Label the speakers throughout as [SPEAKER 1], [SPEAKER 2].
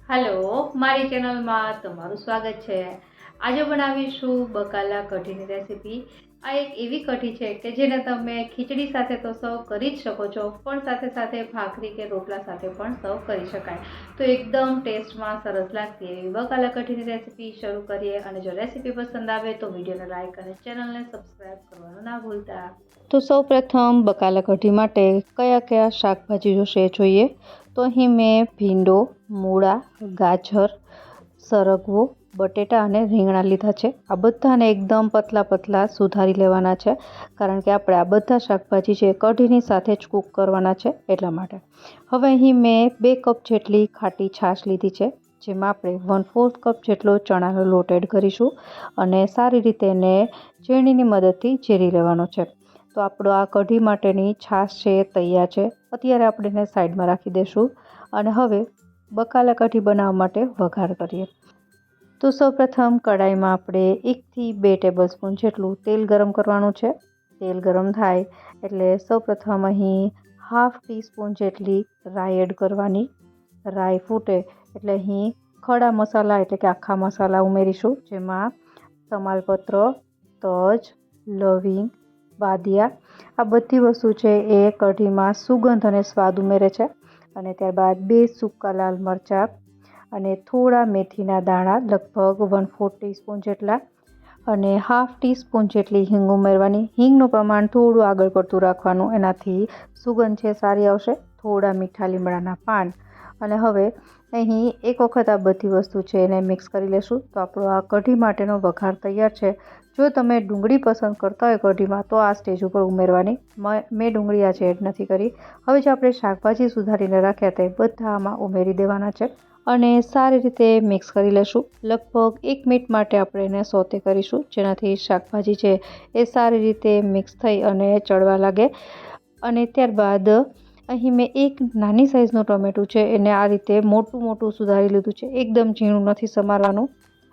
[SPEAKER 1] Hello मारी channel में तमारू स्वागत है। आज बनावीशुं बकाला कढ़ीनी रेसिपी। आ एक एवी कढ़ी है कि जेने तमे खीचड़ी साथे तो सर्व करी ज शको छो, पण साथे साथे भाखरी के रोटला साथे पण सर्व करी शकाय। तो एकदम टेस्ट में सरस लागती एवी बकाला कढ़ीनी रेसिपी शुरू करिए। अने जो रेसिपी पसंद आवे तो विडियो ने लाइक अने चेनल ने सब्सक्राइब करवानुं ना भूलता। तो सौ प्रथम बकाला कढ़ी माटे कया कया शाकभाजी जोईए। तो अहीं मैं भींडो, मूळा, गाजर, सरगवो, बटेटा अने રીંગણા લીધા છે। આ બધાને એકદમ પતલા પતલા સુધારી લેવાના છે, કારણ કે આપણે આ બધા શાકભાજી છે કઢીની સાથે જ કૂક કરવાના છે એટલા માટે। હવે અહીં મેં 2 કપ જેટલી ખાટી છાશ લીધી છે, જેમાં આપણે 1/4 કપ જેટલો ચણાનો લોટ એડ કરીશું અને સારી રીતે એને ઝેરણીની મદદથી ઝેરી લેવાનો છે। તો આપણો આ કઢી માટેની છાશ છે તૈયાર છે। અત્યારે આપણે એને સાઈડમાં રાખી દઈશું અને હવે બકાલા કઢી બનાવવા માટે વઘાર કરીએ। તો સૌપ્રથમ કડાઈમાં આપણે 1 થી 2 ટેબલસ્પૂન જેટલું તેલ ગરમ કરવાનું છે। તેલ ગરમ થાય એટલે સૌપ્રથમ અહીં 1/2 ટીસ્પૂન જેટલી રાઈ એડ કરવાની। રાઈ ફૂટે એટલે અહીં ખડા મસાલા એટલે કે આખા મસાલા ઉમેરીશું, જેમાં તમાલપત્ર, તજ, લવિંગ, બાદિયા, આ બધી વસ્તુ છે એ કઢીમાં સુગંધ અને સ્વાદ ઉમેરે છે। અને ત્યારબાદ 2 સૂકા લાલ મરચાં અને થોડા મેથીના દાણા લગભગ 1/4 ટીસ્પૂન જેટલા અને 1/2 ટીસ્પૂન જેટલી હિંગ ઉમેરવાની। હિંગનું પ્રમાણ થોડું આગળ પડતું રાખવાનું, એનાથી સુગંધ છે સારી આવશે। થોડા મીઠા લીમડાના પાન અને હવે અહીં એક વખત આ બધી વસ્તુ છે એને મિક્સ કરી લેશું। તો આપણો આ કઢી માટેનો વઘાર તૈયાર છે। જો તમે ડુંગળી પસંદ કરતા હોય કઢીમાં તો આ સ્ટેજ ઉપર ઉમેરવાની, મેં ડુંગળી આજે એડ નથી કરી। હવે જે આપણે શાકભાજી સુધારીને રાખ્યા તે બધા આમાં ઉમેરી દેવાના છે અને સારી રીતે મિક્સ કરી લેશું। લગભગ 1 મિનિટ માટે આપણે એને સોતે કરીશું, જેનાથી શાકભાજી છે એ સારી રીતે મિક્સ થઈ અને ચડવા લાગે। અને ત્યારબાદ અહીં મેં એક નાની સાઇઝનું ટમેટું છે એને આ રીતે મોટું મોટું સુધારી લીધું છે, એકદમ ઝીણું નથી સમારવાનું।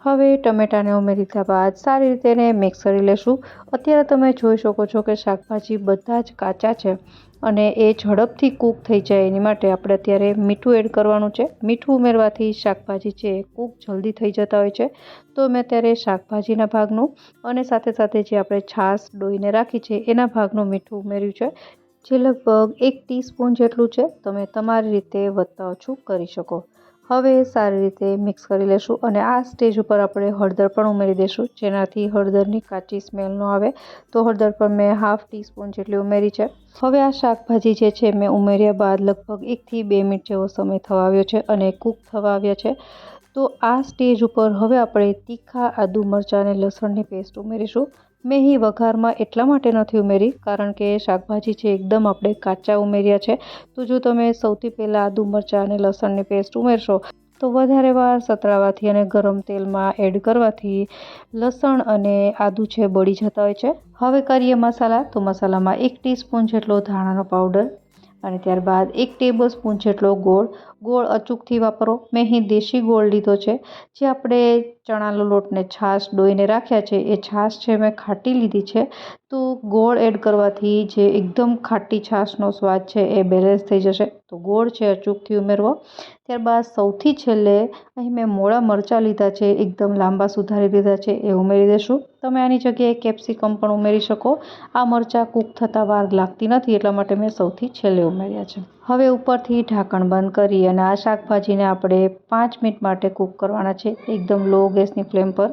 [SPEAKER 1] હવે ટમેટાને ઉમેરી દીધા બાદ સારી રીતે એને મિક્સ કરી લેશું। અત્યારે તમે જોઈ શકો છો કે શાકભાજી બધા જ કાચા છે અને એ ઝડપથી કૂક થઈ જાય એની માટે આપણે અત્યારે મીઠું એડ કરવાનું છે। મીઠું ઉમેરવાથી શાકભાજી છે કૂક જલ્દી થઈ જતા હોય છે। તો મેં અત્યારે શાકભાજીના ભાગનું અને સાથે સાથે જે આપણે છાશ ડોઈને રાખી છે એના ભાગનું મીઠું ઉમેર્યું છે, જે લગભગ 1 ટીસ્પૂન જેટલું છે। તમે તમારી રીતે વધતા ઓછું કરી શકો। હવે સારી રીતે મિક્સ કરી લેશું અને આ સ્ટેજ ઉપર આપણે હળદર પણ ઉમેરી દઈશું, જેનાથી હળદરની કાચી સ્મેલ ન આવે। તો હળદર પણ મેં 1/2 ટીસ્પૂન જેટલી ઉમેરી છે। હવે આ શાકભાજી જે છે મેં ઉમેર્યા બાદ લગભગ 1 થી 2 મિનિટ જેવો સમય થવા આવ્યો છે અને કૂક થવા આવ્યા છે। તો આ સ્ટેજ ઉપર હવે આપણે તીખા આદુ મરચાં અને લસણની પેસ્ટ ઉમેરીશું। મેં અહીં વઘારમાં એટલા માટે નથી ઉમેરી કારણ કે શાકભાજી છે એકદમ આપણે કાચા ઉમેર્યા છે। તો જો તમે સૌથી પહેલાં આદુ મરચાં અને લસણની પેસ્ટ ઉમેરશો તો વધારે વાર સતળાવાથી અને ગરમ તેલમાં એડ કરવાથી લસણ અને આદુ છે બળી જતા હોય છે। હવે કરીએ મસાલા। તો મસાલામાં 1 ટીસ્પૂન જેટલો ધાણાનો પાવડર અને ત્યારબાદ 1 ટેબલસ્પૂન જેટલો ગોળ। ગોળ અચૂકથી વાપરો, મેં અહીં દેશી ગોળ લીધો છે। જે આપણે ચણાનો લોટને છાશ ડોઈને રાખ્યા છે એ છાશ છે મેં ખાટી લીધી છે। તો ગોળ એડ કરવાથી જે એકદમ ખાટી છાશનો સ્વાદ છે એ બેલેન્સ થઈ જશે। તો ગોળ છે અચૂકથી ઉમેરવો। ત્યારબાદ સૌથી છેલ્લે અહીં મેં મોળા મરચાં લીધા છે, એકદમ લાંબા સુધારી લીધા છે, એ ઉમેરી દઈશું। તમે આની જગ્યાએ કેપ્સિકમ પણ ઉમેરી શકો। આ મરચાં કૂક થતાં વાર લાગતી નથી એટલા માટે મેં સૌથી છેલ્લે ઉમેર્યા છે। હવે ઉપરથી ઢાંકણ બંધ કરી અને આ શાકભાજીને આપણે 5 મિનિટ માટે કૂક કરવાના છે, એકદમ લો ગેસની ફ્લેમ પર।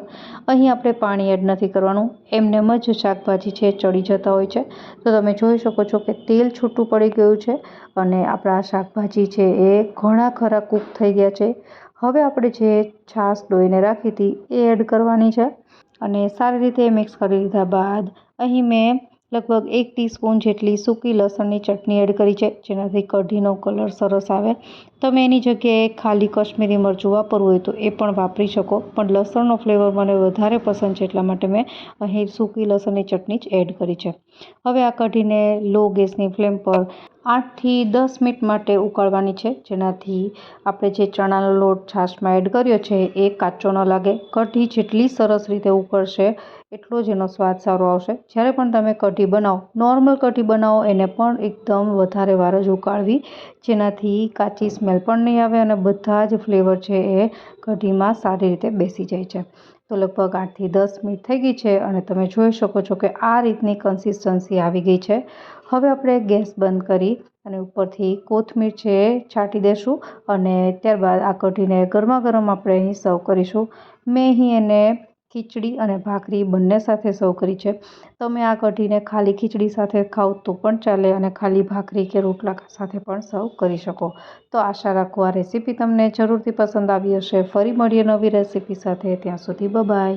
[SPEAKER 1] અહીં આપણે પાણી એડ નથી કરવાનું, એમનેમ જ શાકભાજી છે ચડી જતા હોય છે। તો તમે જોઈ શકો છો કે તેલ છૂટું પડી ગયું છે અને આપણા શાકભાજી છે એ ઘણા ખરા કૂક થઈ ગયા છે। હવે આપણે જે છાશ ડોઈને રાખી હતી એ એડ કરવાની છે અને સારી રીતે મિક્સ કરી લીધા બાદ અહીં મેં લગભગ 1 ટીસ્પૂન જેટલી સૂકી લસણની ચટણી એડ કરી છે, જેનાથી કઢીનો કલર સરસ આવે। તમે એની જગ્યાએ ખાલી કશ્મીરી મરચું વાપરવું હોય તો એ પણ વાપરી શકો, પણ લસણનો ફ્લેવર મને વધારે પસંદ છે એટલા માટે મેં અહીં સૂકી લસણની ચટણી જ એડ કરી છે। હવે આ કઢીને લો ગેસની ફ્લેમ પર 8થી 10 મિનિટ માટે ઉકાળવાની છે, જેનાથી આપણે જે ચણાનો લોટ છાશમાં એડ કર્યો છે એ કાચો ન લાગે. કઢી જેટલી સરસ રીતે ઉકળશે એટલો જ એનો સ્વાદ સારો આવશે. જ્યારે પણ તમે કઢી બનાવો, નોર્મલ કઢી બનાવો એને પણ એકદમ વધારે વાર જ ઉકાળવી, જેનાથી કાચી સ્મેલ પણ નહીં આવે અને બધા જ ફ્લેવર છે એ કઢીમાં સારી રીતે બેસી જાય છે. તો લગભગ 8થી 10 મિનિટ થઈ ગઈ છે અને તમે જોઈ શકો છો કે આ રીતની કન્સિસ્ટન્સી આવી ગઈ છે. હવે આપણે ગેસ બંધ કરી અને ઉપરથી કોથમીર છે એ છાંટી દઈશું અને ત્યારબાદ આ કઢીને ગરમા ગરમ આપણે અહીં સર્વ કરીશું. મેં અહીં એને ખીચડી અને ભાખરી બંને સાથે સર્વ કરી છે. તમે આ કઢીને ખાલી ખીચડી સાથે ખાઓ તો પણ ચાલે અને ખાલી ભાખરી કે રોટલા સાથે પણ સર્વ કરી શકો. તો આશા રાખું આ રેસીપી તમને જરૂરથી પસંદ આવી હશે. ફરી મળીએ નવી રેસીપી સાથે. ત્યાં સુધી બાય.